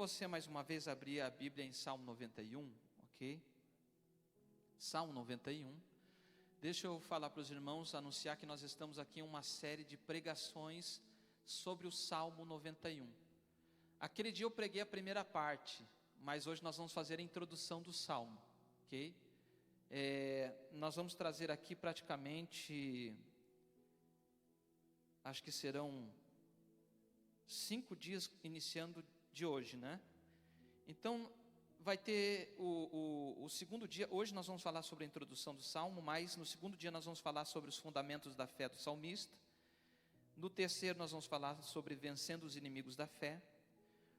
você mais uma vez abrir a Bíblia em Salmo 91, ok? Salmo 91. Deixa eu falar para os irmãos, anunciar que nós estamos aqui em uma série de pregações sobre o Salmo 91. Aquele dia eu preguei a primeira parte, mas hoje nós vamos fazer a introdução do Salmo, ok? Nós vamos trazer aqui praticamente, acho que serão 5 dias iniciando de hoje, né? Então, vai ter o segundo dia. Hoje nós vamos falar sobre a introdução do Salmo, mas no segundo dia nós vamos falar sobre os fundamentos da fé do salmista. No terceiro nós vamos falar sobre vencendo os inimigos da fé.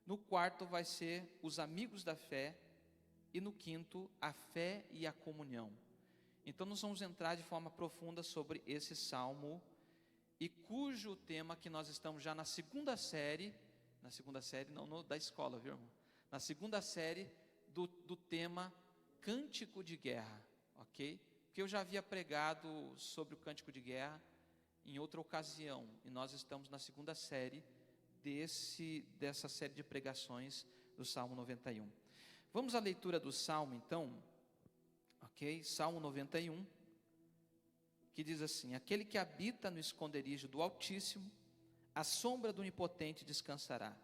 No quarto vai ser os amigos da fé. E no quinto, a fé e a comunhão. Então nós vamos entrar de forma profunda sobre esse Salmo, e cujo tema que nós estamos já na segunda série não da escola, viu, irmão? Na segunda série do tema Cântico de Guerra, ok? Porque eu já havia pregado sobre o Cântico de Guerra em outra ocasião, e nós estamos na segunda série dessa série de pregações do Salmo 91. Vamos à leitura do Salmo então, ok? Salmo 91, que diz assim: aquele que habita no esconderijo do Altíssimo, à sombra do Onipotente descansará.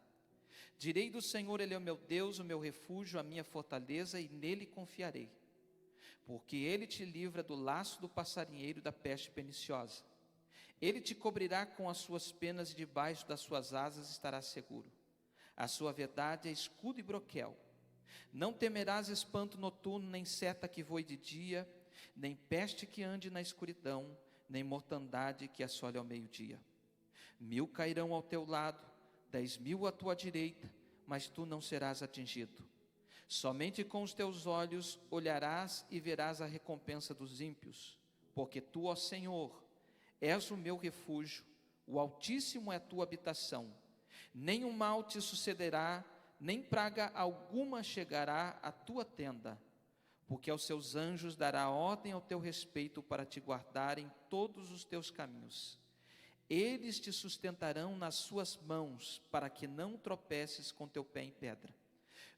Direi do Senhor, Ele é o meu Deus, o meu refúgio, a minha fortaleza, e nele confiarei. Porque Ele te livra do laço do passarinheiro e da peste perniciosa. Ele te cobrirá com as suas penas, e debaixo das suas asas estarás seguro. A sua verdade é escudo e broquel. Não temerás espanto noturno, nem seta que voe de dia, nem peste que ande na escuridão, nem mortandade que assole ao meio-dia. 1000 cairão ao teu lado, 10.000 à tua direita, mas tu não serás atingido. Somente com os teus olhos olharás e verás a recompensa dos ímpios, porque tu, ó Senhor, és o meu refúgio, o Altíssimo é a tua habitação. Nenhum mal te sucederá, nem praga alguma chegará à tua tenda, porque aos seus anjos dará ordem ao teu respeito para te guardar em todos os teus caminhos. Eles te sustentarão nas suas mãos, para que não tropeces com teu pé em pedra.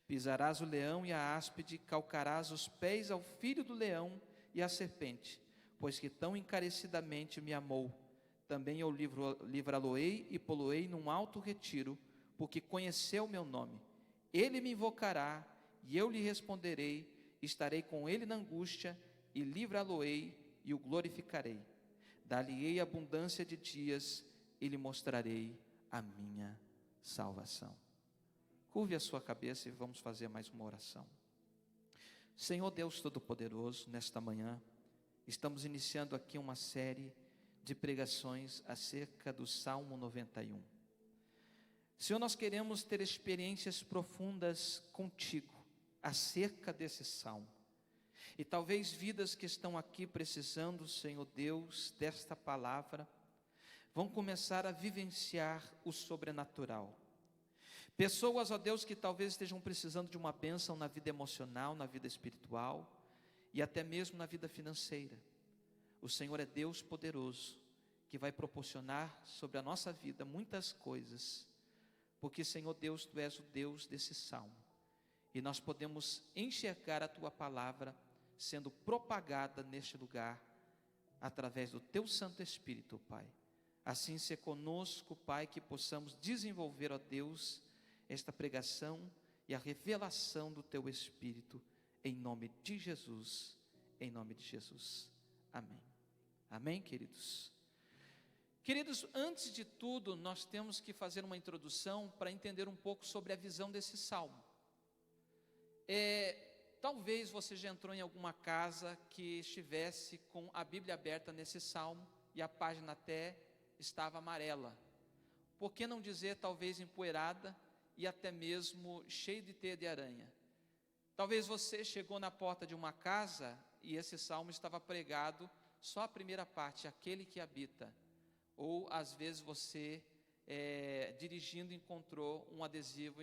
Pisarás o leão e a áspide, calcarás os pés ao filho do leão e à serpente, pois que tão encarecidamente me amou. Também eu livrá-lo-ei e pô-lo-ei num alto retiro, porque conheceu meu nome. Ele me invocará, e eu lhe responderei, estarei com ele na angústia, e livrá-lo-ei, e o glorificarei. Dar-lhe-ei abundância de dias, e lhe mostrarei a minha salvação. Curve a sua cabeça e vamos fazer mais uma oração. Senhor Deus Todo-Poderoso, nesta manhã, estamos iniciando aqui uma série de pregações acerca do Salmo 91. Senhor, nós queremos ter experiências profundas contigo acerca desse Salmo. E talvez vidas que estão aqui precisando, Senhor Deus, desta palavra, vão começar a vivenciar o sobrenatural. Pessoas, ó Deus, que talvez estejam precisando de uma bênção na vida emocional, na vida espiritual e até mesmo na vida financeira. O Senhor é Deus poderoso, que vai proporcionar sobre a nossa vida muitas coisas, porque, Senhor Deus, Tu és o Deus desse Salmo. E nós podemos enxergar a Tua palavra sendo propagada neste lugar, através do Teu Santo Espírito, Pai. Assim se conosco, Pai, que possamos desenvolver, ó Deus, esta pregação e a revelação do Teu Espírito, em nome de Jesus, em nome de Jesus. Amém. Amém, queridos? Queridos, antes de tudo, nós temos que fazer uma introdução para entender um pouco sobre a visão desse Salmo. Talvez você já entrou em alguma casa que estivesse com a Bíblia aberta nesse Salmo e a página até estava amarela. Por que não dizer talvez empoeirada e até mesmo cheia de teia de aranha? Talvez você chegou na porta de uma casa e esse Salmo estava pregado só a primeira parte, aquele que habita. Ou às vezes você dirigindo encontrou um adesivo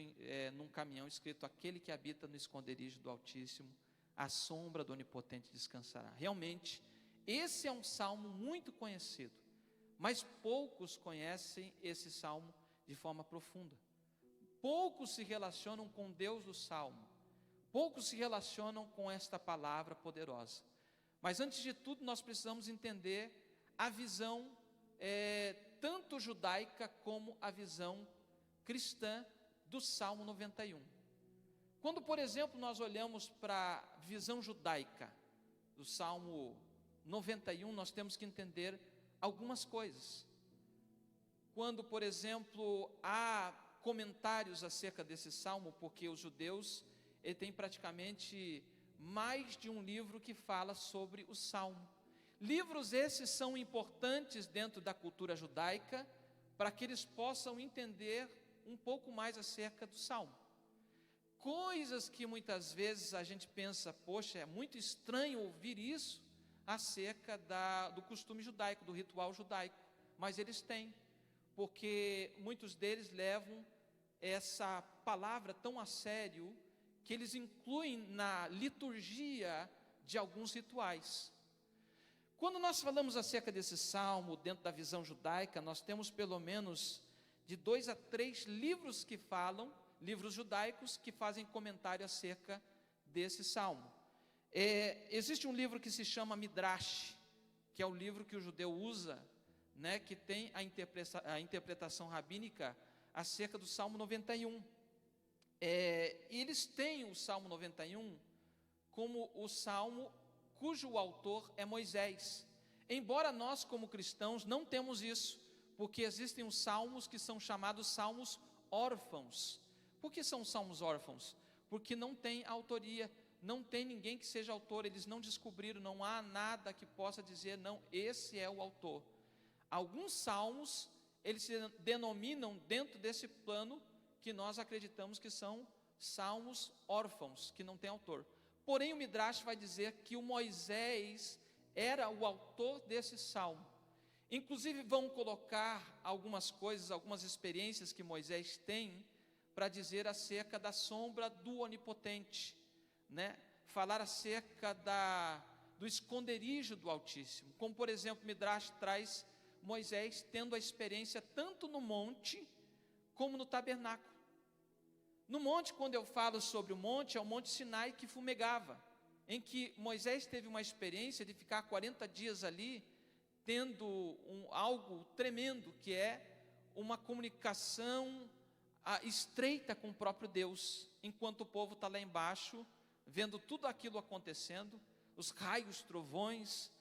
num caminhão escrito: aquele que habita no esconderijo do Altíssimo, à sombra do Onipotente descansará. Realmente, esse é um salmo muito conhecido, mas poucos conhecem esse salmo de forma profunda. poucos se relacionam com Deus do Salmo, poucos se relacionam com esta palavra poderosa. Mas antes de tudo nós precisamos entender a visão tanto judaica como a visão cristã do Salmo 91. Quando, por exemplo, nós olhamos para a visão judaica do Salmo 91, nós temos que entender algumas coisas. Quando, por exemplo, há comentários acerca desse salmo, porque os judeus têm praticamente mais de um livro que fala sobre o salmo. Livros esses são importantes dentro da cultura judaica, para que eles possam entender um pouco mais acerca do salmo. Coisas que muitas vezes a gente pensa, poxa, é muito estranho ouvir isso acerca do costume judaico, do ritual judaico, mas eles têm, porque muitos deles levam essa palavra tão a sério, que eles incluem na liturgia de alguns rituais. Quando nós falamos acerca desse salmo, dentro da visão judaica, nós temos pelo menos de 2 a 3 livros que falam, livros judaicos que fazem comentário acerca desse salmo. Existe um livro que se chama Midrash, que é o livro que o judeu usa, né, que tem a interpretação rabínica acerca do Salmo 91. E eles têm o Salmo 91 como o salmo cujo autor é Moisés. Embora nós, como cristãos, não temos isso, porque existem os salmos que são chamados salmos órfãos. Por que são salmos órfãos? Porque não tem autoria, não tem ninguém que seja autor, eles não descobriram, não há nada que possa dizer, não, esse é o autor. Alguns salmos, eles se denominam dentro desse plano que nós acreditamos que são salmos órfãos, que não tem autor. Porém, o Midrash vai dizer que o Moisés era o autor desse salmo. Inclusive vão colocar algumas coisas, algumas experiências que Moisés tem, para dizer acerca da sombra do Onipotente, né? Falar acerca do esconderijo do Altíssimo, como por exemplo Midrash traz Moisés tendo a experiência tanto no monte, como no tabernáculo. No monte, quando eu falo sobre o monte, é o Monte Sinai que fumegava, em que Moisés teve uma experiência de ficar 40 dias ali, tendo algo tremendo, que é uma comunicação estreita com o próprio Deus, enquanto o povo está lá embaixo, vendo tudo aquilo acontecendo, os raios, trovões,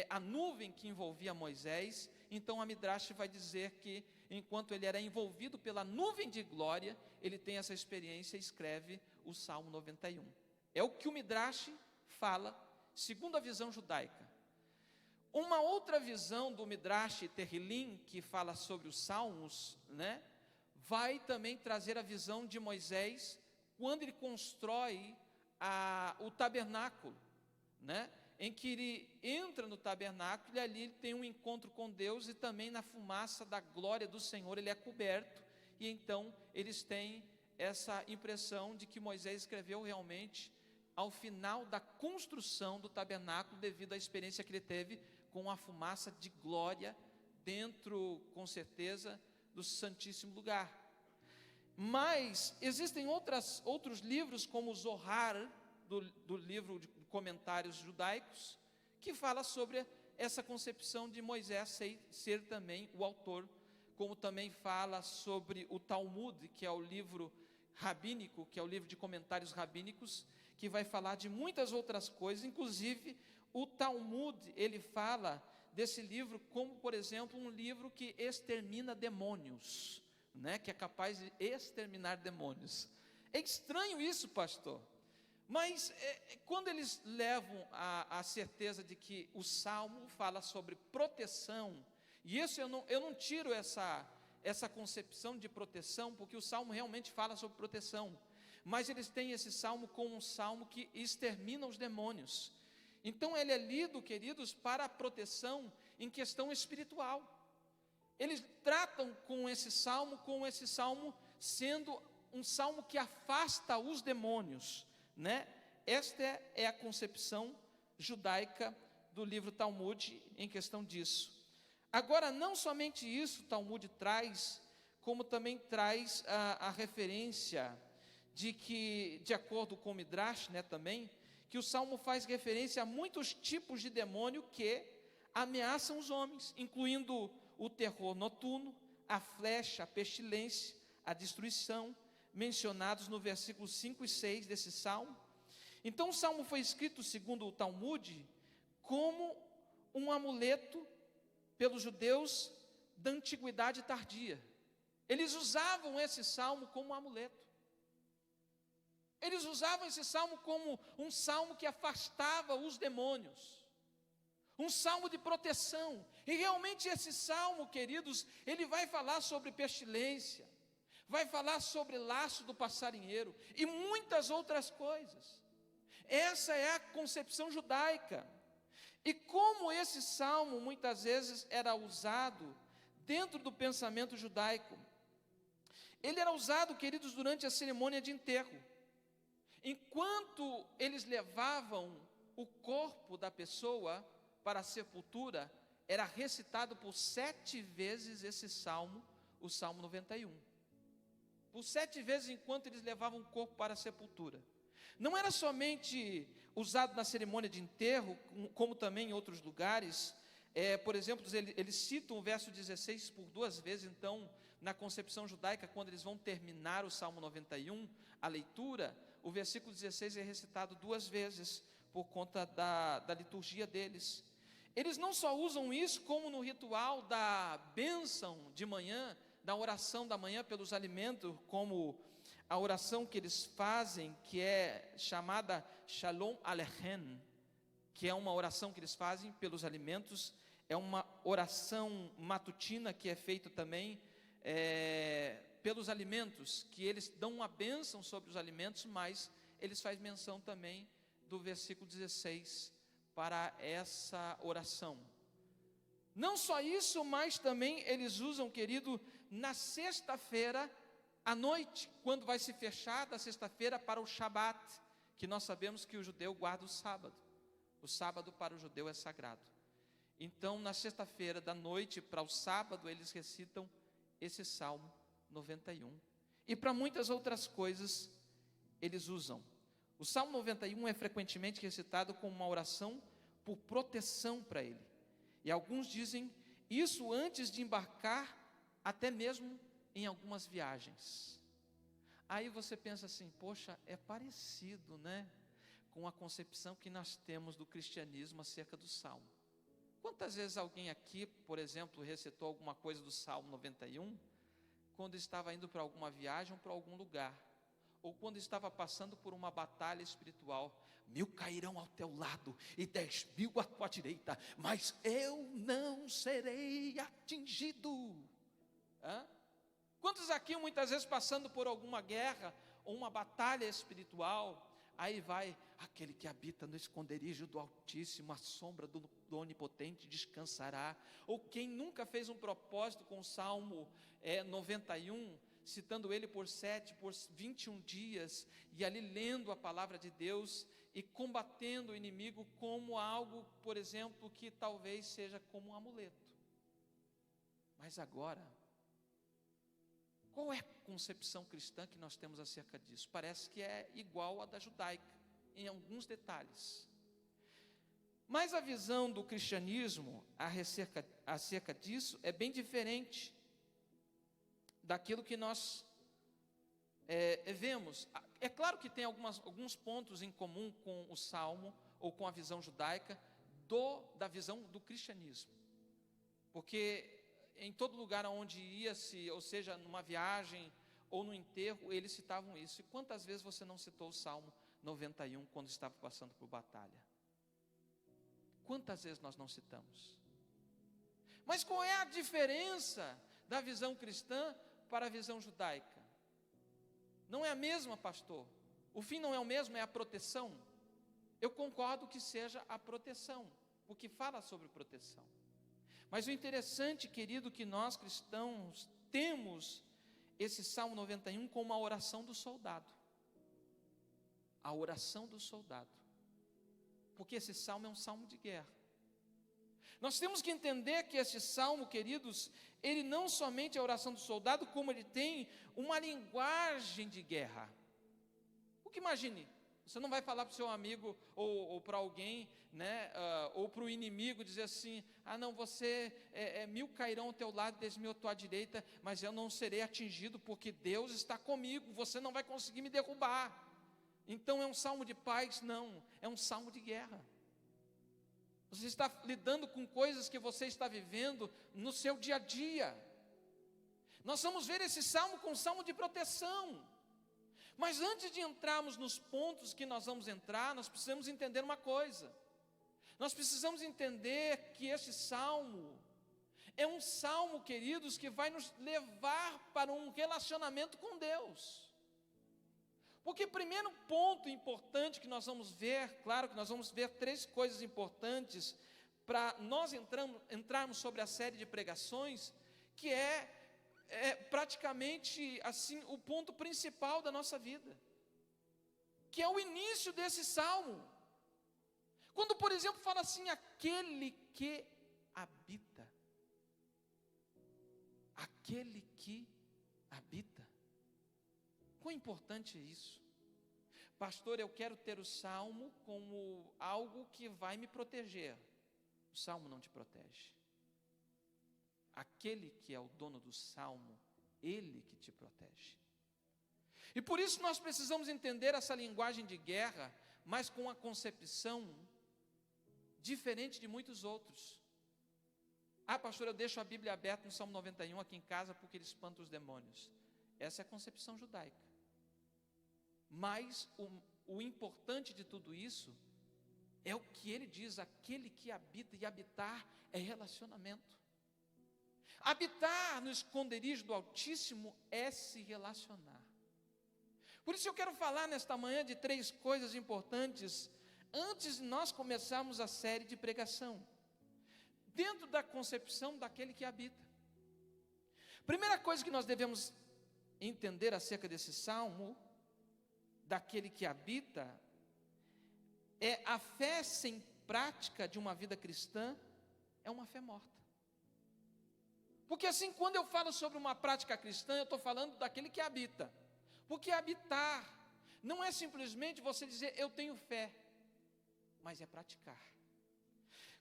a nuvem que envolvia Moisés. Então a Midrash vai dizer que, enquanto ele era envolvido pela nuvem de glória, ele tem essa experiência e escreve o Salmo 91. É o que o Midrash fala, segundo a visão judaica. Uma outra visão do Midrash Terrilim, que fala sobre os salmos, né, vai também trazer a visão de Moisés, quando ele constrói o tabernáculo, né, em que ele entra no tabernáculo e ali ele tem um encontro com Deus, e também na fumaça da glória do Senhor ele é coberto, e então eles têm essa impressão de que Moisés escreveu realmente ao final da construção do tabernáculo, devido à experiência que ele teve com a fumaça de glória dentro, com certeza, do Santíssimo Lugar. Mas existem outros livros, como o Zohar, do livro de comentários judaicos, que fala sobre essa concepção de Moisés ser também o autor, como também fala sobre o Talmud, que é o livro rabínico, que é o livro de comentários rabínicos, que vai falar de muitas outras coisas. Inclusive o Talmud, ele fala desse livro como, por exemplo, um livro que extermina demônios, né? Que é capaz de exterminar demônios. É estranho isso, pastor, mas quando eles levam a certeza de que o Salmo fala sobre proteção, e isso eu não tiro essa concepção de proteção, porque o Salmo realmente fala sobre proteção, mas eles têm esse Salmo como um Salmo que extermina os demônios. Então ele é lido, queridos, para a proteção em questão espiritual. Eles tratam com esse salmo sendo um salmo que afasta os demônios, né? Esta é a concepção judaica do livro Talmud em questão disso. Agora, não somente isso o Talmud traz, como também traz a referência de que, de acordo com o Midrash, né, também, que o Salmo faz referência a muitos tipos de demônio que ameaçam os homens, incluindo o terror noturno, a flecha, a pestilência, a destruição, mencionados no versículo 5 e 6 desse Salmo. Então o Salmo foi escrito, segundo o Talmud, como um amuleto pelos judeus da antiguidade tardia. Eles usavam esse Salmo como um amuleto. Eles usavam esse Salmo como um Salmo que afastava os demônios. Um Salmo de proteção. E realmente esse Salmo, queridos, ele vai falar sobre pestilência, vai falar sobre laço do passarinheiro e muitas outras coisas. Essa é a concepção judaica. E como esse Salmo muitas vezes era usado dentro do pensamento judaico, ele era usado, queridos, durante a cerimônia de enterro. Enquanto eles levavam o corpo da pessoa para a sepultura, era recitado por 7 vezes esse Salmo, o Salmo 91. Por 7 vezes enquanto eles levavam o corpo para a sepultura. Não era somente usado na cerimônia de enterro, como também em outros lugares. Por exemplo, eles citam o verso 16 por 2 vezes, então, na concepção judaica, quando eles vão terminar o Salmo 91, a leitura, o versículo 16 é recitado 2 vezes, por conta da liturgia deles. Eles não só usam isso, como no ritual da bênção de manhã, da oração da manhã pelos alimentos, como a oração que eles fazem, que é chamada Shalom Aleichem, que é uma oração que eles fazem pelos alimentos, é uma oração matutina que é feita também pelos alimentos, que eles dão uma bênção sobre os alimentos, mas eles fazem menção também do versículo 16 para essa oração. Não só isso, mas também eles usam, querido, na sexta-feira à noite, quando vai se fechar da sexta-feira para o Shabat, que nós sabemos que o judeu guarda o sábado. O sábado para o judeu é sagrado. Então, na sexta-feira da noite para o sábado, eles recitam esse Salmo 91. E para muitas outras coisas, eles usam. O Salmo 91 é frequentemente recitado como uma oração por proteção para ele. E alguns dizem isso antes de embarcar, até mesmo em algumas viagens. Aí você pensa assim, poxa, é parecido, né, com a concepção que nós temos do cristianismo acerca do Salmo. Quantas vezes alguém aqui, por exemplo, recitou alguma coisa do Salmo 91, quando estava indo para alguma viagem ou para algum lugar, ou quando estava passando por uma batalha espiritual? 1000 cairão ao teu lado e 10.000 à tua direita, mas eu não serei atingido. Quantos aqui muitas vezes passando por alguma guerra ou uma batalha espiritual, aí vai aquele que habita no esconderijo do Altíssimo, a sombra do Onipotente descansará. Ou quem nunca fez um propósito com o Salmo 91, citando ele por 21 dias, e ali lendo a palavra de Deus, e combatendo o inimigo como algo, por exemplo, que talvez seja como um amuleto. Mas agora, qual é a concepção cristã que nós temos acerca disso? Parece que é igual à da judaica, em alguns detalhes. Mas a visão do cristianismo acerca disso é bem diferente daquilo que nós vemos. É claro que tem alguns pontos em comum com o Salmo, ou com a visão judaica, da visão do cristianismo. Porque em todo lugar onde ia-se, ou seja, numa viagem ou no enterro, eles citavam isso. E quantas vezes você não citou o Salmo 91 quando estava passando por batalha? Quantas vezes nós não citamos? Mas qual é a diferença da visão cristã para a visão judaica? Não é a mesma, pastor. O fim não é o mesmo, é a proteção. Eu concordo que seja a proteção, porque fala sobre proteção. Mas o interessante, querido, que nós cristãos temos esse Salmo 91 como a oração do soldado. A oração do soldado. Porque esse salmo é um salmo de guerra. Nós temos que entender que esse salmo, queridos, ele não somente é a oração do soldado, como ele tem uma linguagem de guerra. Porque imagine, você não vai falar para o seu amigo ou para alguém, né, ou para o inimigo, dizer assim: não, você, 1000 cairão ao teu lado, 10.000 à tua direita, mas eu não serei atingido, porque Deus está comigo, você não vai conseguir me derrubar. Então é um salmo de paz? Não, é um salmo de guerra. Você está lidando com coisas que você está vivendo no seu dia a dia. Nós vamos ver esse salmo com salmo de proteção. Mas antes de entrarmos nos pontos que nós vamos entrar, nós precisamos entender uma coisa. Nós precisamos entender que esse salmo é um salmo, queridos, que vai nos levar para um relacionamento com Deus. Porque o primeiro ponto importante que nós vamos ver, claro que nós vamos ver 3 coisas importantes para nós entrarmos sobre a série de pregações, que é praticamente assim o ponto principal da nossa vida, que é o início desse salmo. Quando, por exemplo, fala assim: aquele que habita. Aquele que habita. Quão importante é isso? Pastor, eu quero ter o salmo como algo que vai me proteger. O salmo não te protege. Aquele que é o dono do salmo, ele que te protege. E por isso nós precisamos entender essa linguagem de guerra, mas com a concepção diferente de muitos outros. Pastor, eu deixo a Bíblia aberta no Salmo 91 aqui em casa porque ele espanta os demônios. Essa é a concepção judaica. Mas o importante de tudo isso é o que ele diz: aquele que habita, e habitar é relacionamento. Habitar no esconderijo do Altíssimo é se relacionar. Por isso eu quero falar nesta manhã de 3 coisas importantes antes de nós começarmos a série de pregação, dentro da concepção daquele que habita. Primeira coisa que nós devemos entender acerca desse salmo, daquele que habita, é a fé sem prática de uma vida cristã é uma fé morta. Porque assim, quando eu falo sobre uma prática cristã, eu estou falando daquele que habita. Porque habitar não é simplesmente você dizer eu tenho fé, mas é praticar.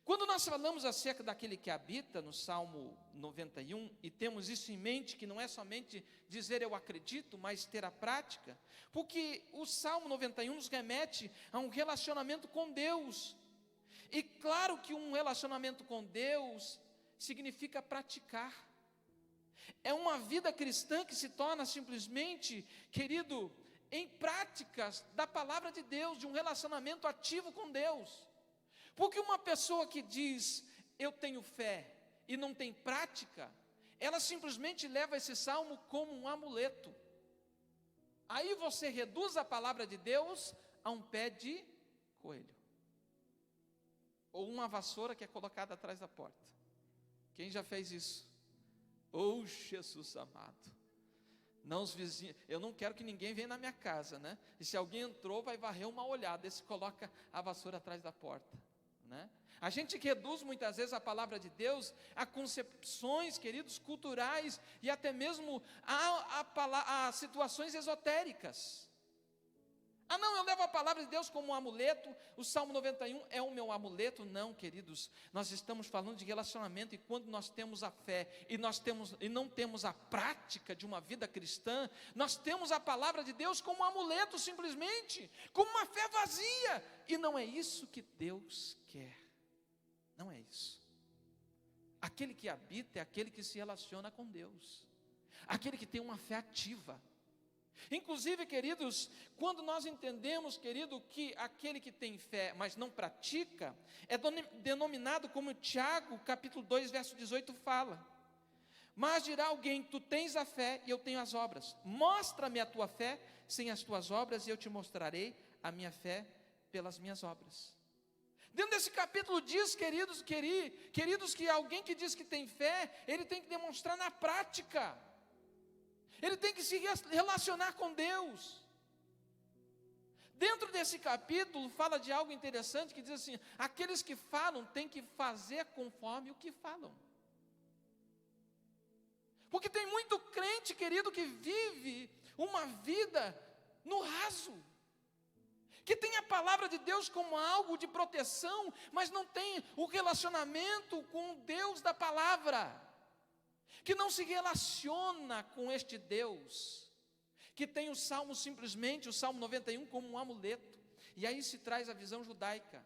Quando nós falamos acerca daquele que habita no Salmo 91, e temos isso em mente, que não é somente dizer eu acredito, mas ter a prática, porque o Salmo 91 nos remete a um relacionamento com Deus. E claro que um relacionamento com Deus significa praticar. É uma vida cristã que se torna simplesmente, querido, em práticas da palavra de Deus, de um relacionamento ativo com Deus. Porque uma pessoa que diz eu tenho fé e não tem prática, ela simplesmente leva esse salmo como um amuleto. Aí você reduz a palavra de Deus a um pé de coelho, ou uma vassoura que é colocada atrás da porta. Quem já fez isso? Oh, Jesus amado. Não, os vizinhos, eu não quero que ninguém venha na minha casa, né? E se alguém entrou, vai varrer uma olhada, esse coloca a vassoura atrás da porta, né? A gente reduz muitas vezes a palavra de Deus a concepções, queridos, culturais e até mesmo a situações esotéricas. Não, eu levo a palavra de Deus como um amuleto, o Salmo 91 é o meu amuleto. Não, queridos, nós estamos falando de relacionamento, e quando nós temos a fé e não temos a prática de uma vida cristã, nós temos a palavra de Deus como um amuleto simplesmente, como uma fé vazia, e não é isso que Deus quer, não é isso. Aquele que habita é aquele que se relaciona com Deus, aquele que tem uma fé ativa. Inclusive, queridos, quando nós entendemos, querido, que aquele que tem fé, mas não pratica, é denominado como Tiago, capítulo 2, verso 18 fala: mas dirá alguém, tu tens a fé e eu tenho as obras, mostra-me a tua fé sem as tuas obras, e eu te mostrarei a minha fé pelas minhas obras. Dentro desse capítulo diz, queridos, que alguém que diz que tem fé, ele tem que demonstrar na prática. Ele tem que se relacionar com Deus. Dentro desse capítulo fala de algo interessante que diz assim: aqueles que falam têm que fazer conforme o que falam. Porque tem muito crente, querido, que vive uma vida no raso, que tem a palavra de Deus como algo de proteção, mas não tem o relacionamento com o Deus da palavra, que não se relaciona com este Deus, que tem o Salmo simplesmente, o Salmo 91 como um amuleto. E aí se traz a visão judaica: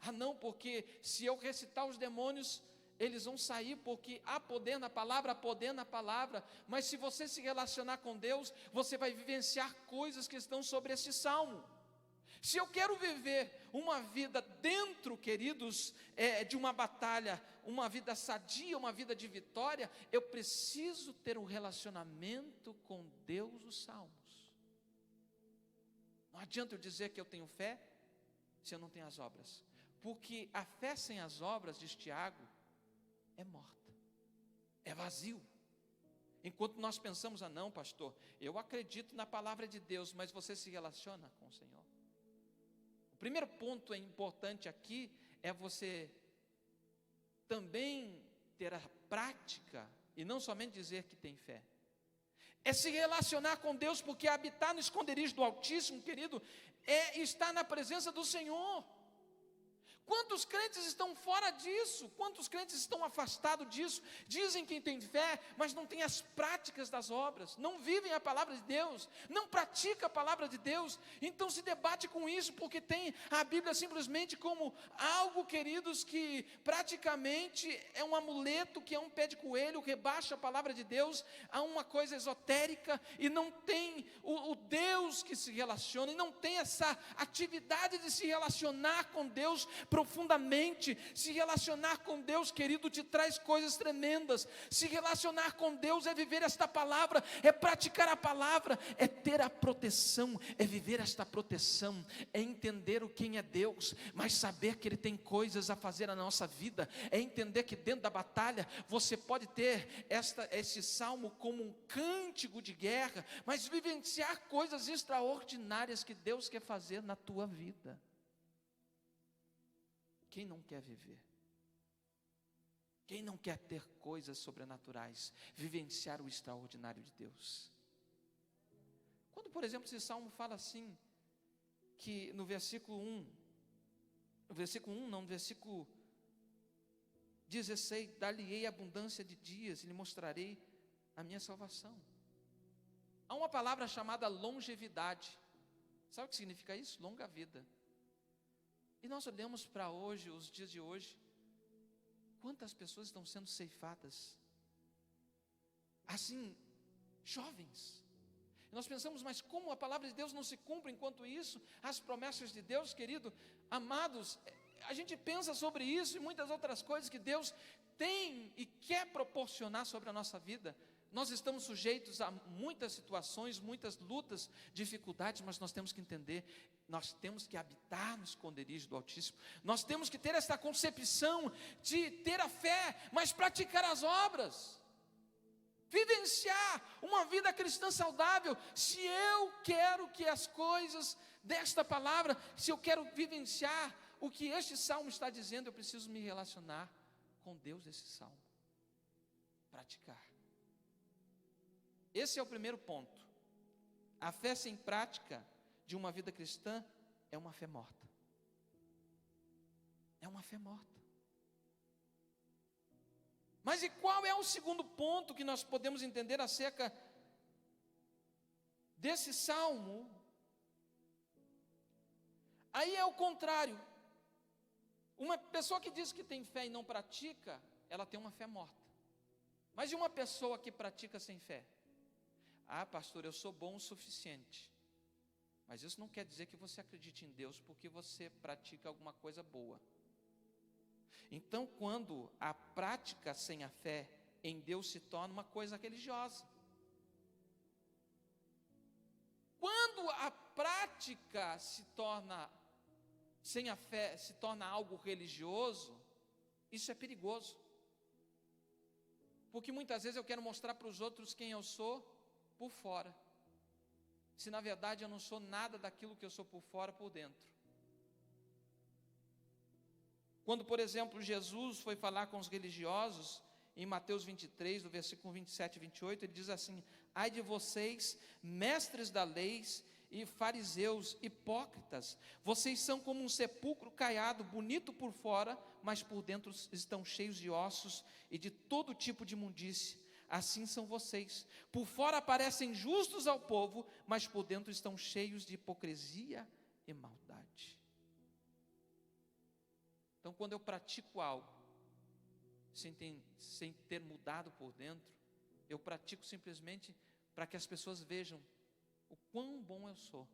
ah não, porque se eu recitar os demônios, eles vão sair, porque há poder na palavra, há poder na palavra. Mas se você se relacionar com Deus, você vai vivenciar coisas que estão sobre esse salmo. Se eu quero viver uma vida dentro, queridos, de uma batalha, uma vida sadia, uma vida de vitória, eu preciso ter um relacionamento com Deus dos salmos. Não adianta eu dizer que eu tenho fé, se eu não tenho as obras. Porque a fé sem as obras, diz Tiago, é morta, é vazio. Enquanto nós pensamos: ah não, pastor, eu acredito na palavra de Deus, mas você se relaciona com o Senhor? O primeiro ponto importante aqui é você também ter a prática, e não somente dizer que tem fé, é se relacionar com Deus, porque habitar no esconderijo do Altíssimo, querido, é estar na presença do Senhor. Quantos crentes estão fora disso? Quantos crentes estão afastados disso? Dizem que têm fé, mas não têm as práticas das obras, não vivem a palavra de Deus, não praticam a palavra de Deus. Então se debate com isso, porque tem a Bíblia simplesmente como algo, queridos, que praticamente é um amuleto, que é um pé de coelho, rebaixa a palavra de Deus a uma coisa esotérica, e não tem o Deus que se relaciona, e não tem essa atividade de se relacionar com Deus profundamente. Se relacionar com Deus, querido, te traz coisas tremendas. Se relacionar com Deus é viver esta palavra, é praticar a palavra, é ter a proteção, é viver esta proteção, é entender quem é Deus, mas saber que Ele tem coisas a fazer na nossa vida, é entender que dentro da batalha você pode ter esse salmo como um cântico de guerra, mas vivenciar coisas extraordinárias que Deus quer fazer na tua vida. Quem não quer viver? Quem não quer ter coisas sobrenaturais, vivenciar o extraordinário de Deus? Quando, por exemplo, esse salmo fala assim, que no versículo 16, dar-lhe-ei abundância de dias, e lhe mostrarei a minha salvação. Há uma palavra chamada longevidade. Sabe o que significa isso? Longa vida. E nós olhamos para hoje, os dias de hoje, quantas pessoas estão sendo ceifadas, assim, jovens. E nós pensamos: mas como a palavra de Deus não se cumpre enquanto isso? As promessas de Deus, querido, amados, a gente pensa sobre isso e muitas outras coisas que Deus tem e quer proporcionar sobre a nossa vida. Nós estamos sujeitos a muitas situações, muitas lutas, dificuldades, mas nós temos que entender, nós temos que habitar no esconderijo do Altíssimo, nós temos que ter essa concepção de ter a fé, mas praticar as obras, vivenciar uma vida cristã saudável. Se eu quero que as coisas desta palavra, se eu quero vivenciar o que este salmo está dizendo, eu preciso me relacionar com Deus desse salmo, praticar. Esse é o primeiro ponto. A fé sem prática de uma vida cristã é uma fé morta. É uma fé morta. Mas e qual é o segundo ponto que nós podemos entender acerca desse salmo? Aí é o contrário. Uma pessoa que diz que tem fé e não pratica, ela tem uma fé morta. Mas e uma pessoa que pratica sem fé? Ah, pastor, eu sou bom o suficiente. Mas isso não quer dizer que você acredite em Deus porque você pratica alguma coisa boa. Então, quando a prática sem a fé em Deus se torna uma coisa religiosa, quando a prática se torna sem a fé, se torna algo religioso, isso é perigoso. Porque muitas vezes eu quero mostrar para os outros quem eu sou por fora. se na verdade eu não sou nada daquilo que eu sou por fora, por dentro? Quando, por exemplo, Jesus foi falar com os religiosos, em Mateus 23, do versículo 27 e 28, ele diz assim: ai de vocês, mestres da lei e fariseus, hipócritas, vocês são como um sepulcro caiado, bonito por fora, mas por dentro estão cheios de ossos e de todo tipo de imundície. Assim são vocês, por fora parecem justos ao povo, mas por dentro estão cheios de hipocrisia e maldade. Então, quando eu pratico algo, sem ter mudado por dentro, eu pratico simplesmente para que as pessoas vejam o quão bom eu sou.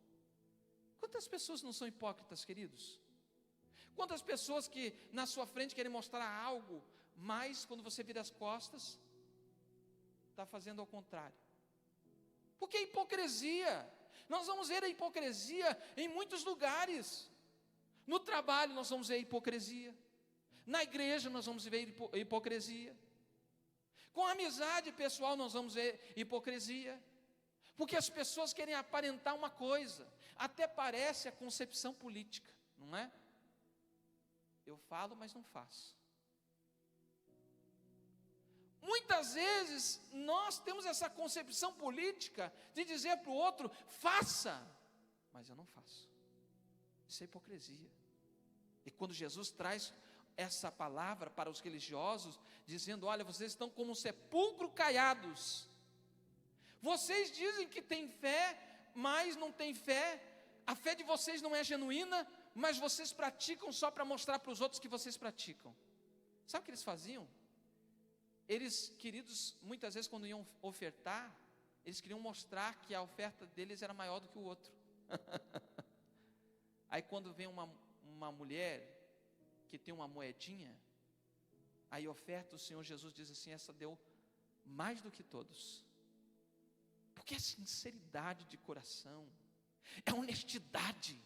Quantas pessoas não são hipócritas, queridos? Quantas pessoas que na sua frente querem mostrar algo, mas quando você vira as costas, está fazendo ao contrário? Porque é hipocrisia. Nós vamos ver a hipocrisia em muitos lugares. No trabalho nós vamos ver hipocrisia. Na igreja nós vamos ver hipocrisia. Com a amizade pessoal nós vamos ver hipocrisia. Porque as pessoas querem aparentar uma coisa. Até parece a concepção política, não é? Eu falo, mas não faço. Muitas vezes nós temos essa concepção política de dizer para o outro: faça, mas eu não faço. Isso é hipocrisia. E quando Jesus traz essa palavra para os religiosos, dizendo: olha, vocês estão como um sepulcro caiados. Vocês dizem que têm fé, mas não têm fé. A fé de vocês não é genuína, mas vocês praticam só para mostrar para os outros que vocês praticam. Sabe o que eles faziam? Eles, queridos, muitas vezes quando iam ofertar, eles queriam mostrar que a oferta deles era maior do que o outro. Aí quando vem uma mulher que tem uma moedinha, aí oferta, o Senhor Jesus diz assim: essa deu mais do que todos. Porque é sinceridade de coração, é honestidade,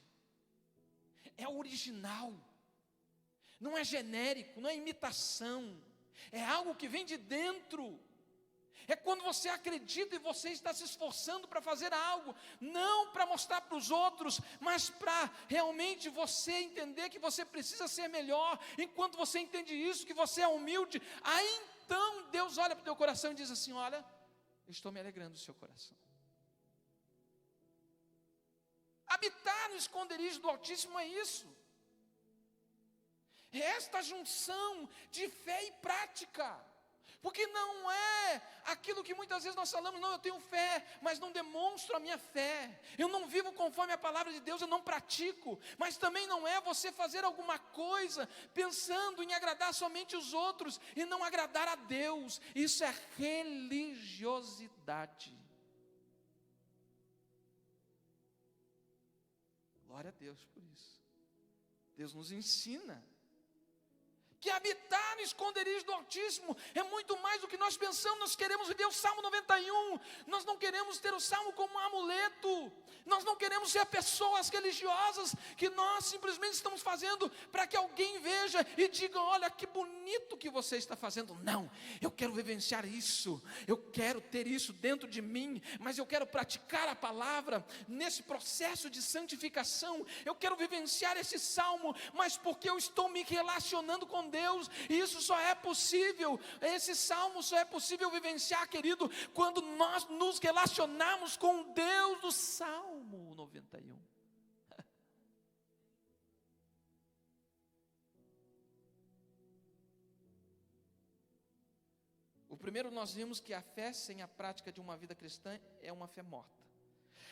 é original, não é genérico, não é imitação, é algo que vem de dentro. É quando você acredita e você está se esforçando para fazer algo, não para mostrar para os outros, mas para realmente você entender que você precisa ser melhor. Enquanto você entende isso, que você é humilde, aí então Deus olha para o teu coração e diz assim: olha, eu estou me alegrando do seu coração. Habitar no esconderijo do Altíssimo é isso. É esta junção de fé e prática. Porque não é aquilo que muitas vezes nós falamos: não, eu tenho fé, mas não demonstro a minha fé. Eu não vivo conforme a palavra de Deus, eu não pratico. Mas também não é você fazer alguma coisa pensando em agradar somente os outros e não agradar a Deus. Isso é religiosidade. Glória a Deus por isso. Deus nos ensina que habitar no esconderijo do Altíssimo é muito mais do que nós pensamos. Nós queremos viver o Salmo 91, nós não queremos ter o Salmo como um amuleto, nós não queremos ser pessoas religiosas, que nós simplesmente estamos fazendo para que alguém veja e diga: olha que bonito que você está fazendo. Não, eu quero vivenciar isso, eu quero ter isso dentro de mim, mas eu quero praticar a palavra, nesse processo de santificação, eu quero vivenciar esse Salmo, mas porque eu estou me relacionando com Deus, e isso só é possível, esse salmo só é possível vivenciar, querido, quando nós nos relacionamos com o Deus do Salmo 91. O primeiro, nós vimos que a fé sem a prática de uma vida cristã é uma fé morta.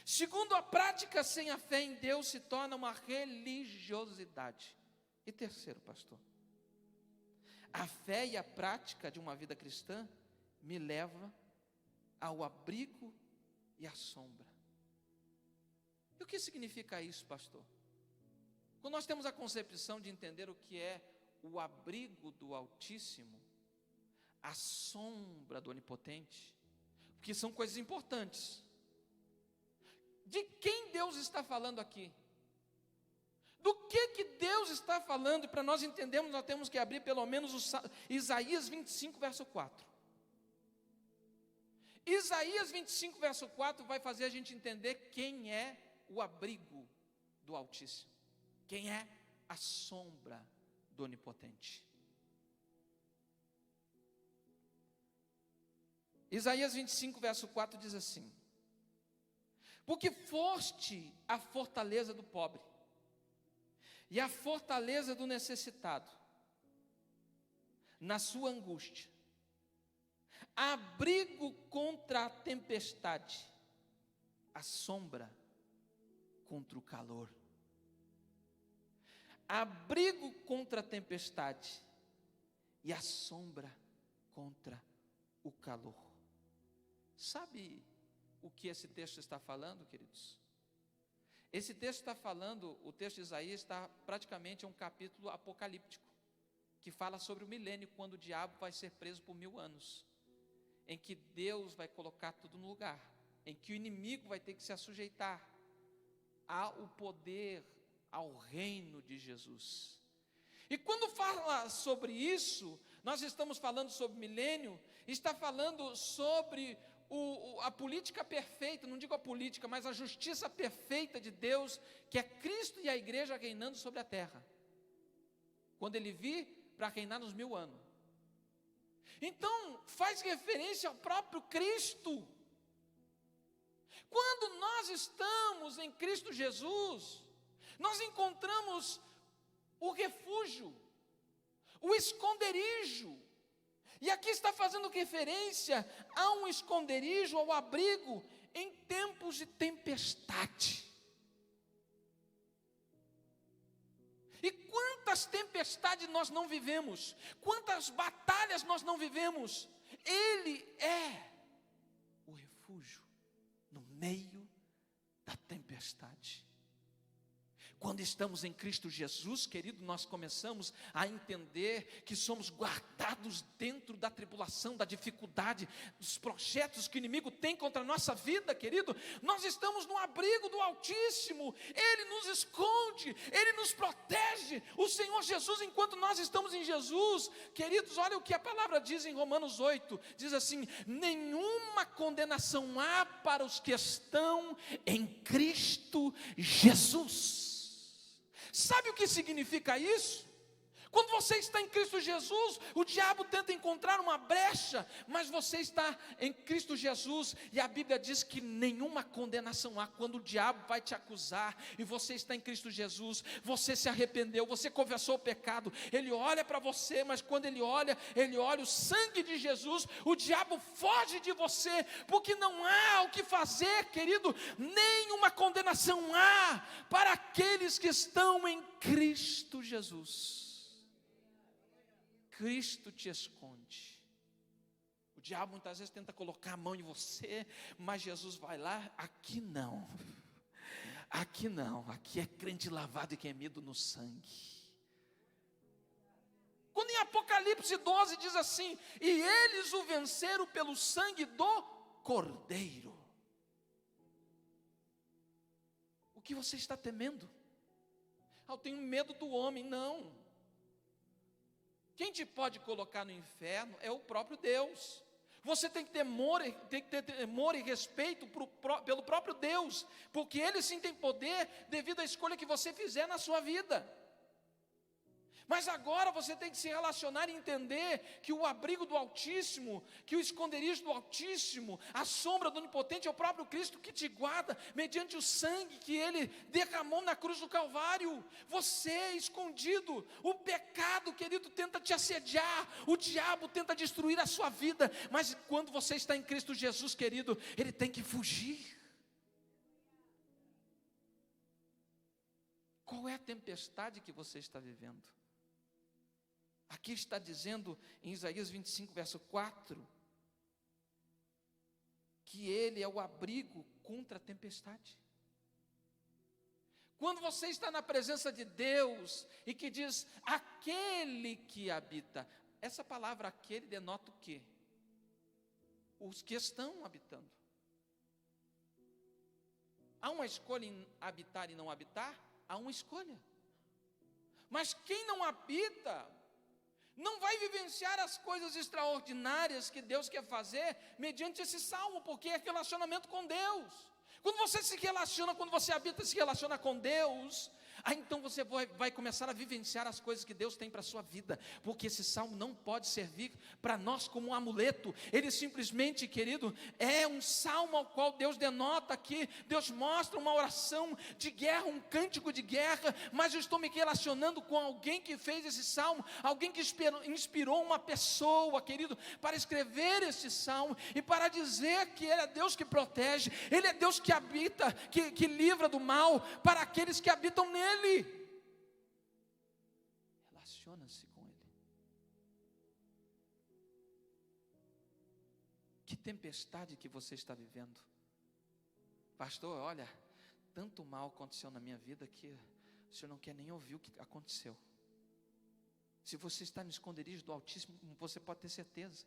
Segundo, a prática sem a fé em Deus se torna uma religiosidade. E terceiro, pastor, a fé e a prática de uma vida cristã me leva ao abrigo e à sombra. E o que significa isso, pastor? Quando nós temos a concepção de entender o que é o abrigo do Altíssimo, a sombra do Onipotente, porque são coisas importantes. De quem Deus está falando aqui? Do que Deus está falando? E para nós entendermos, nós temos que abrir pelo menos Isaías 25, verso 4. Isaías 25, verso 4, vai fazer a gente entender quem é o abrigo do Altíssimo, quem é a sombra do Onipotente. Isaías 25, verso 4 diz assim: porque foste a fortaleza do pobre, e a fortaleza do necessitado, na sua angústia, abrigo contra a tempestade, a sombra contra o calor. Abrigo contra a tempestade e a sombra contra o calor. Sabe o que esse texto está falando, queridos? Esse texto está falando, o texto de Isaías está praticamente um capítulo apocalíptico, que fala sobre o milênio, quando o diabo vai ser preso por 1000 anos, em que Deus vai colocar tudo no lugar, em que o inimigo vai ter que se assujeitar ao poder, ao reino de Jesus. E quando fala sobre isso, nós estamos falando sobre milênio, está falando sobre a política perfeita, não digo a política, mas a justiça perfeita de Deus, que é Cristo e a igreja reinando sobre a terra, quando Ele vir para reinar nos 1000 anos. Então, faz referência ao próprio Cristo. Quando nós estamos em Cristo Jesus, nós encontramos o refúgio, o esconderijo. E aqui está fazendo referência a um esconderijo, ao abrigo, em tempos de tempestade. E quantas tempestades nós não vivemos, quantas batalhas nós não vivemos, Ele é o refúgio no meio da tempestade. Quando estamos em Cristo Jesus, querido, nós começamos a entender que somos guardados dentro da tribulação, da dificuldade, dos projetos que o inimigo tem contra a nossa vida, querido. Nós estamos no abrigo do Altíssimo, Ele nos esconde, Ele nos protege. O Senhor Jesus, enquanto nós estamos em Jesus, queridos, olha o que a palavra diz em Romanos 8, diz assim: nenhuma condenação há para os que estão em Cristo Jesus. Sabe o que significa isso? Quando você está em Cristo Jesus, o diabo tenta encontrar uma brecha, mas você está em Cristo Jesus, e a Bíblia diz que nenhuma condenação há. Quando o diabo vai te acusar, e você está em Cristo Jesus, você se arrependeu, você confessou o pecado, ele olha para você, mas quando ele olha o sangue de Jesus, o diabo foge de você, porque não há o que fazer, querido, nenhuma condenação há para aqueles que estão em Cristo Jesus. Cristo te esconde. O diabo muitas vezes tenta colocar a mão em você, mas Jesus vai lá, aqui não, aqui é crente lavado e remido no sangue. Quando em Apocalipse 12 diz assim: e eles o venceram pelo sangue do Cordeiro. O que você está temendo? Eu tenho medo do homem. Não. Quem te pode colocar no inferno é o próprio Deus. Você tem que ter temor e respeito pelo próprio Deus, porque Ele sim tem poder devido à escolha que você fizer na sua vida. Mas agora você tem que se relacionar e entender que o abrigo do Altíssimo, que o esconderijo do Altíssimo, a sombra do Onipotente é o próprio Cristo que te guarda mediante o sangue que Ele derramou na cruz do Calvário. Você escondido, o pecado, querido, tenta te assediar, o diabo tenta destruir a sua vida, mas quando você está em Cristo Jesus, querido, ele tem que fugir. Qual é a tempestade que você está vivendo? Aqui está dizendo em Isaías 25, verso 4, que Ele é o abrigo contra a tempestade. Quando você está na presença de Deus e que diz, aquele que habita, essa palavra aquele denota o quê? Os que estão habitando. Há uma escolha em habitar e não habitar? Há uma escolha. Mas quem não habita, não vai vivenciar as coisas extraordinárias que Deus quer fazer mediante esse salmo, porque é relacionamento com Deus. Quando você se relaciona, quando você habita e se relaciona com Deus, então você vai começar a vivenciar as coisas que Deus tem para a sua vida, porque esse salmo não pode servir para nós como um amuleto. Ele simplesmente, querido, é um salmo ao qual Deus denota aqui, Deus mostra uma oração de guerra, um cântico de guerra, mas eu estou me relacionando com alguém que fez esse salmo, alguém que inspirou uma pessoa, querido, para escrever esse salmo, e para dizer que Ele é Deus que protege, Ele é Deus que habita, que livra do mal, para aqueles que habitam nele. Relaciona-se com Ele. Que tempestade que você está vivendo? Pastor, olha, tanto mal aconteceu na minha vida que o senhor não quer nem ouvir o que aconteceu. Se você está no esconderijo do Altíssimo, você pode ter certeza,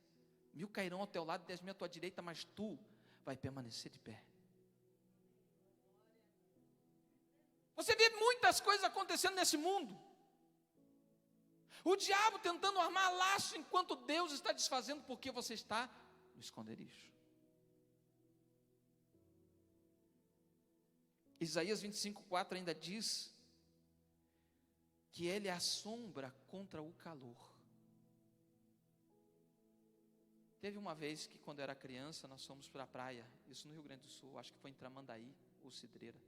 1000 cairão ao teu lado, 10.000 à tua direita, mas tu vai permanecer de pé. Você vê muitas coisas acontecendo nesse mundo. O diabo tentando armar laço enquanto Deus está desfazendo, porque você está no esconderijo. Isaías 25:4 ainda diz que Ele é a sombra contra o calor. Teve uma vez que, quando eu era criança, nós fomos para a praia, isso no Rio Grande do Sul, acho que foi em Tramandaí ou Cidreira.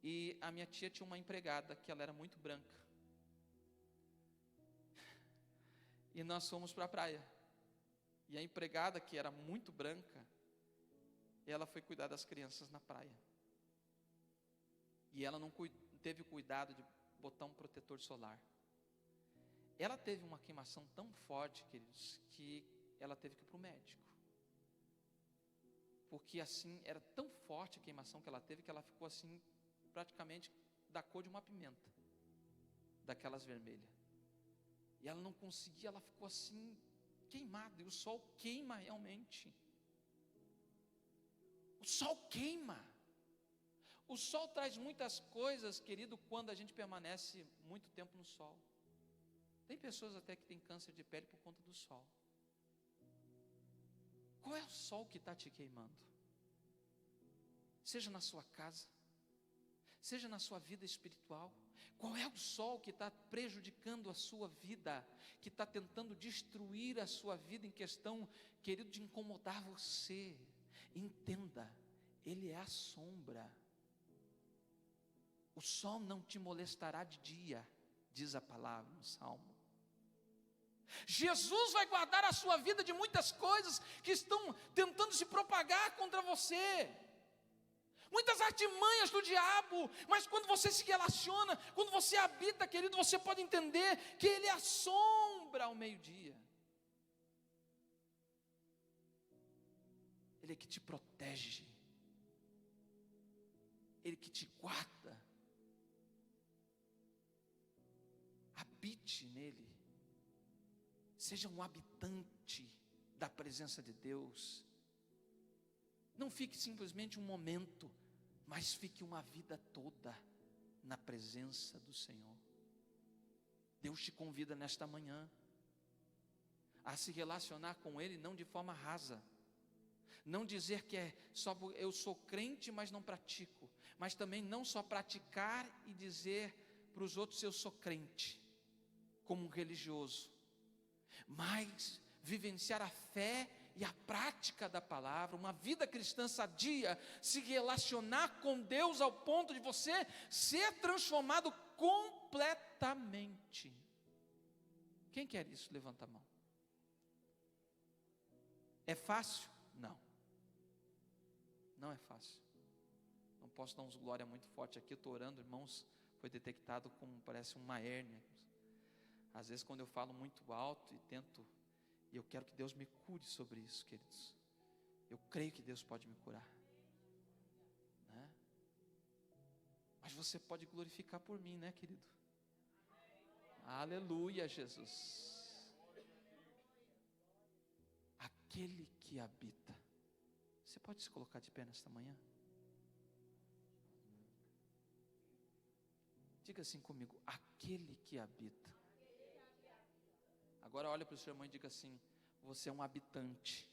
E a minha tia tinha uma empregada que ela era muito branca. E nós fomos para a praia. E a empregada, que era muito branca, ela foi cuidar das crianças na praia. E ela não teve o cuidado de botar um protetor solar. Ela teve uma queimação tão forte, queridos, que ela teve que ir para o médico. Porque assim, era tão forte a queimação que ela teve, que ela ficou assim, praticamente da cor de uma pimenta, daquelas vermelhas. E ela não conseguia, ela ficou assim, queimada, e o sol queima realmente. O sol queima. O sol traz muitas coisas, querido, quando a gente permanece muito tempo no sol. Tem pessoas até que têm câncer de pele por conta do sol. Qual é o sol que está te queimando? Seja na sua casa, seja na sua vida espiritual. Qual é o sol que está prejudicando a sua vida, que está tentando destruir a sua vida em questão, querido, de incomodar você? Entenda, Ele é a sombra. O sol não te molestará de dia, diz a palavra no Salmo. Jesus vai guardar a sua vida de muitas coisas que estão tentando se propagar contra você. Muitas artimanhas do diabo, mas quando você se relaciona, quando você habita, querido, você pode entender que Ele é a sombra ao meio-dia. Ele é que te protege, Ele que te guarda. Habite nele, seja um habitante da presença de Deus. Não fique simplesmente um momento, mas fique uma vida toda na presença do Senhor. Deus te convida nesta manhã a se relacionar com Ele, não de forma rasa, não dizer que é só eu sou crente, mas não pratico, mas também não só praticar e dizer para os outros eu sou crente, como um religioso, mas vivenciar a fé e a prática da palavra, uma vida cristã sadia, se relacionar com Deus ao ponto de você ser transformado completamente. Quem quer isso? Levanta a mão. É fácil? Não. Não é fácil. Não posso dar uns glória muito forte aqui, eu estou orando, irmãos, foi detectado como parece uma hérnia. Às vezes quando eu falo muito alto e eu quero que Deus me cure sobre isso, queridos. Eu creio que Deus pode me curar, né? Mas você pode glorificar por mim, né, querido? Aleluia, Jesus. Aquele que habita. Você pode se colocar de pé nesta manhã? Diga assim comigo: aquele que habita. Agora olha para o seu irmão e diga assim: você é um habitante.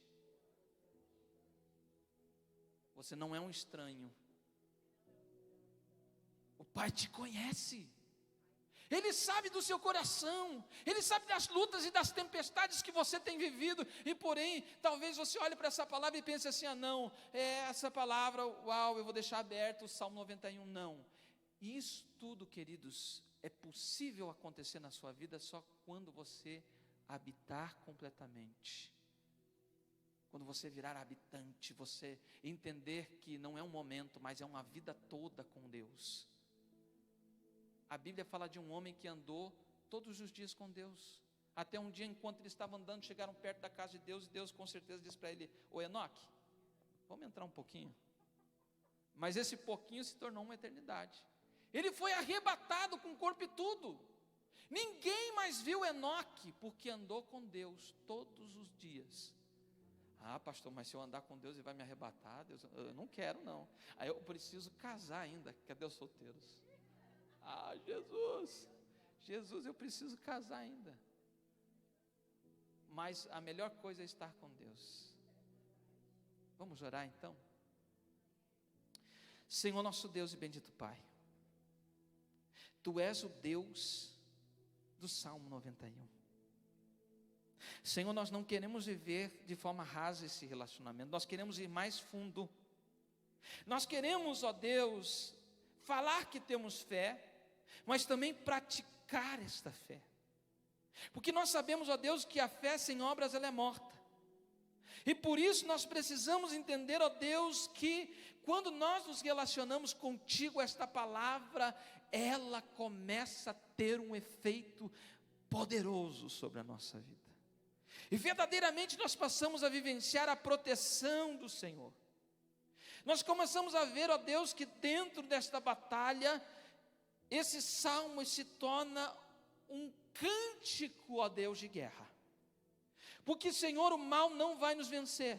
Você não é um estranho. O Pai te conhece. Ele sabe do seu coração. Ele sabe das lutas e das tempestades que você tem vivido. E porém, talvez você olhe para essa palavra e pense assim: ah não, essa palavra, uau, eu vou deixar aberto o Salmo 91. Não. Isso tudo, queridos, é possível acontecer na sua vida só quando você habitar completamente. Quando você virar habitante, você entender que não é um momento, mas é uma vida toda com Deus. A Bíblia fala de um homem que andou todos os dias com Deus. Até um dia, enquanto ele estava andando, chegaram perto da casa de Deus, e Deus com certeza disse para ele: ô Enoque, vamos entrar um pouquinho. Mas esse pouquinho se tornou uma eternidade. Ele foi arrebatado com o corpo e tudo. Ninguém mais viu Enoque, porque andou com Deus todos os dias. Ah, pastor, mas se eu andar com Deus, Ele vai me arrebatar? Deus, eu não quero não. Aí eu preciso casar ainda. Cadê os solteiros? Ah, Jesus, eu preciso casar ainda. Mas a melhor coisa é estar com Deus. Vamos orar então? Senhor nosso Deus e bendito Pai, Tu és o Deus do Salmo 91. Senhor, nós não queremos viver de forma rasa esse relacionamento, nós queremos ir mais fundo. Nós queremos, ó Deus, falar que temos fé, mas também praticar esta fé. Porque nós sabemos, ó Deus, que a fé sem obras ela é morta. E por isso nós precisamos entender, ó Deus, que quando nós nos relacionamos contigo, esta palavra, ela começa a ter um efeito poderoso sobre a nossa vida. E verdadeiramente nós passamos a vivenciar a proteção do Senhor. Nós começamos a ver, ó Deus, que dentro desta batalha, esse salmo se torna um cântico, ó Deus, de guerra. Porque, Senhor, o mal não vai nos vencer.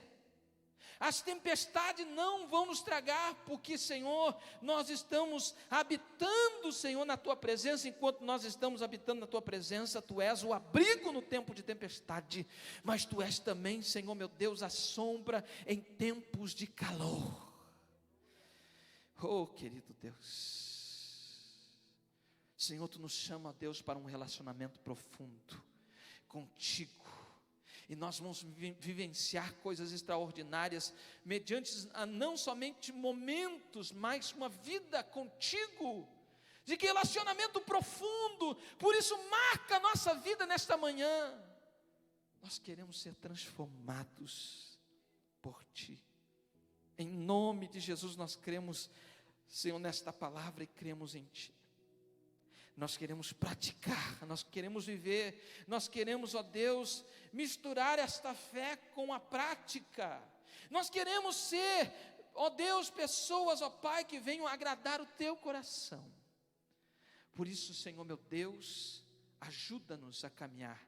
As tempestades não vão nos tragar, porque, Senhor, nós estamos habitando, Senhor, na Tua presença. Enquanto nós estamos habitando na Tua presença, Tu és o abrigo no tempo de tempestade, mas Tu és também, Senhor, meu Deus, a sombra em tempos de calor. Oh, querido Deus, Senhor, Tu nos chama, Deus, para um relacionamento profundo contigo. E nós vamos vivenciar coisas extraordinárias, mediante não somente momentos, mas uma vida contigo, de relacionamento profundo. Por isso marca a nossa vida nesta manhã. Nós queremos ser transformados por Ti. Em nome de Jesus nós cremos, Senhor, nesta palavra e cremos em Ti. Nós queremos praticar, nós queremos viver, nós queremos, ó Deus, misturar esta fé com a prática. Nós queremos ser, ó Deus, pessoas, ó Pai, que venham agradar o Teu coração. Por isso, Senhor meu Deus, ajuda-nos a caminhar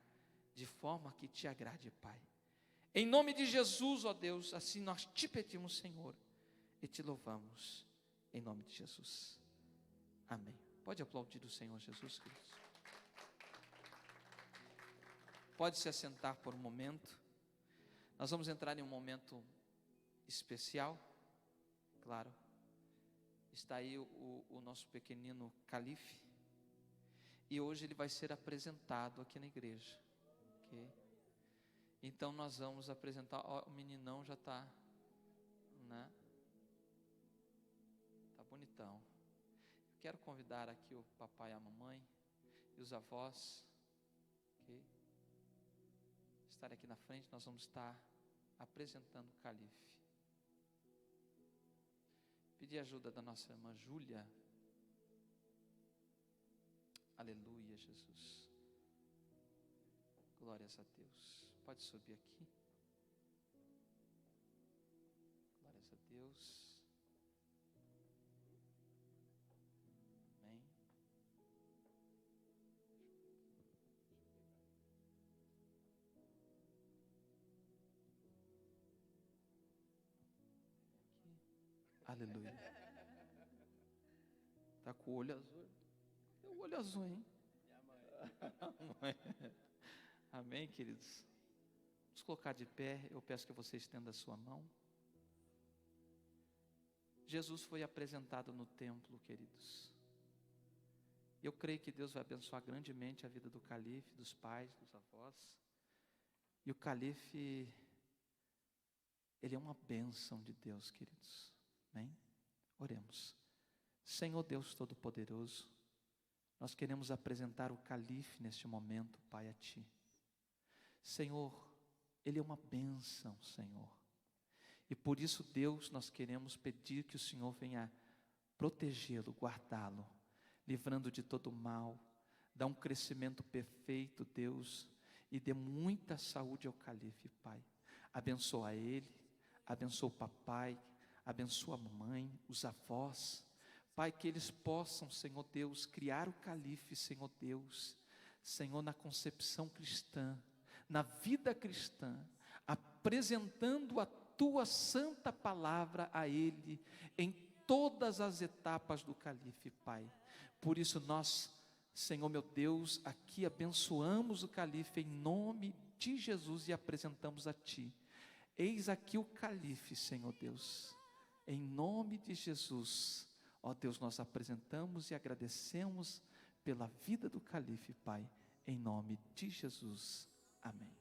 de forma que Te agrade, Pai. Em nome de Jesus, ó Deus, assim nós Te pedimos, Senhor, e Te louvamos, em nome de Jesus. Amém. Pode aplaudir o Senhor Jesus Cristo. Pode se assentar por um momento. Nós vamos entrar em um momento especial. Claro. Está aí o nosso pequenino Calife. E hoje ele vai ser apresentado aqui na igreja. Okay? Então nós vamos apresentar. Ó, o meninão já está, né? Está bonitão. Quero convidar aqui o papai e a mamãe e os avós, okay? Estar aqui na frente. Nós vamos estar apresentando o Calife. Pedir ajuda da nossa irmã Júlia. Aleluia, Jesus. Glórias a Deus. Pode subir aqui. Glórias a Deus. Aleluia. Está com o olho azul. Tem o olho azul, hein? Amém, queridos? Vamos colocar de pé, eu peço que você estenda a sua mão. Jesus foi apresentado no templo, queridos. Eu creio que Deus vai abençoar grandemente a vida do calife, dos pais, dos avós. E o calife, ele é uma bênção de Deus, queridos. Amém? Oremos. Senhor Deus Todo-Poderoso, nós queremos apresentar o calife neste momento, Pai, a Ti. Senhor, ele é uma bênção, Senhor. E por isso, Deus, nós queremos pedir que o Senhor venha protegê-lo, guardá-lo, livrando de todo mal, dá um crescimento perfeito, Deus, e dê muita saúde ao calife, Pai. Abençoa ele, abençoa o papai, abençoa a mamãe, os avós, Pai, que eles possam, Senhor Deus, criar o calife, Senhor Deus, Senhor, na concepção cristã, na vida cristã, apresentando a Tua santa palavra a ele, em todas as etapas do calife, Pai. Por isso nós, Senhor meu Deus, aqui abençoamos o calife em nome de Jesus e apresentamos a Ti. Eis aqui o calife, Senhor Deus, em nome de Jesus. Ó Deus, nós apresentamos e agradecemos pela vida do calife, Pai, em nome de Jesus. Amém.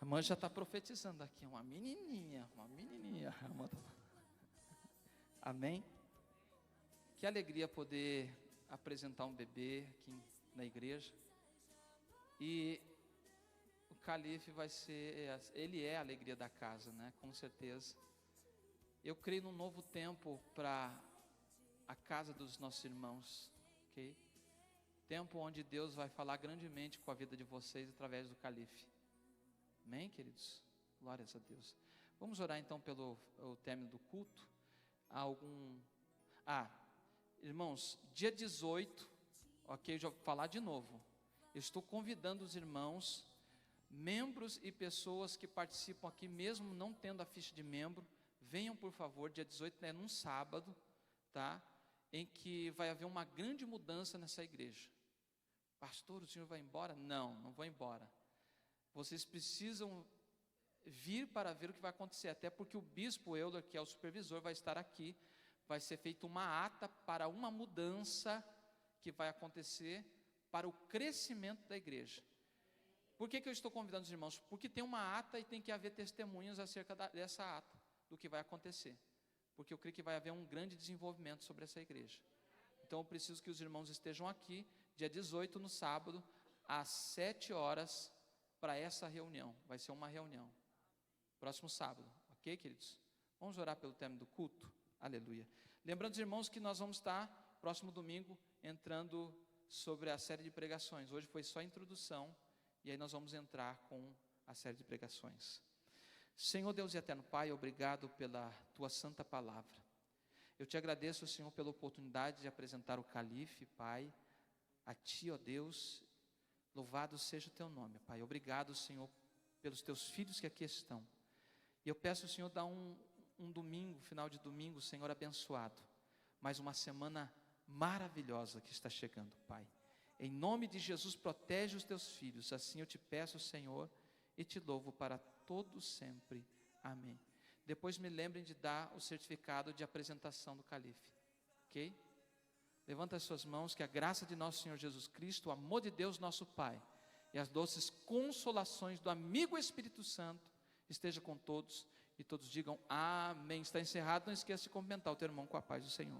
A mãe já está profetizando aqui, uma menininha. Amém? Que alegria poder apresentar um bebê aqui na igreja. E o calife vai ser, ele é a alegria da casa, né? Com certeza. Eu creio num novo tempo para a casa dos nossos irmãos, ok? Tempo onde Deus vai falar grandemente com a vida de vocês através do calife. Amém, queridos? Glórias a Deus. Vamos orar então pelo o término do culto. Irmãos, dia 18, ok, já vou falar de novo. Eu estou convidando os irmãos, membros e pessoas que participam aqui, mesmo não tendo a ficha de membro, venham por favor, dia 18 é num sábado, tá? Em que vai haver uma grande mudança nessa igreja. Pastor, o senhor vai embora? Não, não vou embora. Vocês precisam vir para ver o que vai acontecer, até porque o bispo Euler, que é o supervisor, vai estar aqui, vai ser feita uma ata para uma mudança que vai acontecer para o crescimento da igreja. Por que eu estou convidando os irmãos? Porque tem uma ata e tem que haver testemunhos acerca dessa ata, do que vai acontecer, porque eu creio que vai haver um grande desenvolvimento sobre essa igreja. Então eu preciso que os irmãos estejam aqui, dia 18 no sábado, às 7 horas, para essa reunião. Vai ser uma reunião, próximo sábado, ok, queridos? Vamos orar pelo término do culto? Aleluia. Lembrando os irmãos que nós vamos estar, próximo domingo, entrando sobre a série de pregações. Hoje foi só a introdução, e aí nós vamos entrar com a série de pregações. Senhor Deus e eterno Pai, obrigado pela Tua santa palavra. Eu te agradeço, Senhor, pela oportunidade de apresentar o calife, Pai, a Ti, ó Deus. Louvado seja o Teu nome, Pai. Obrigado, Senhor, pelos Teus filhos que aqui estão. E eu peço, Senhor, dar um domingo, final de domingo, Senhor, abençoado. Mais uma semana maravilhosa que está chegando, Pai. Em nome de Jesus, protege os Teus filhos. Assim eu te peço, Senhor, e te louvo para todos sempre. Amém. Depois me lembrem de dar o certificado de apresentação do calife, ok? Levanta as suas mãos, que a graça de nosso Senhor Jesus Cristo, o amor de Deus nosso Pai e as doces consolações do amigo Espírito Santo esteja com todos, e todos digam amém. Está encerrado, não esqueça de cumprimentar o teu irmão com a paz do Senhor.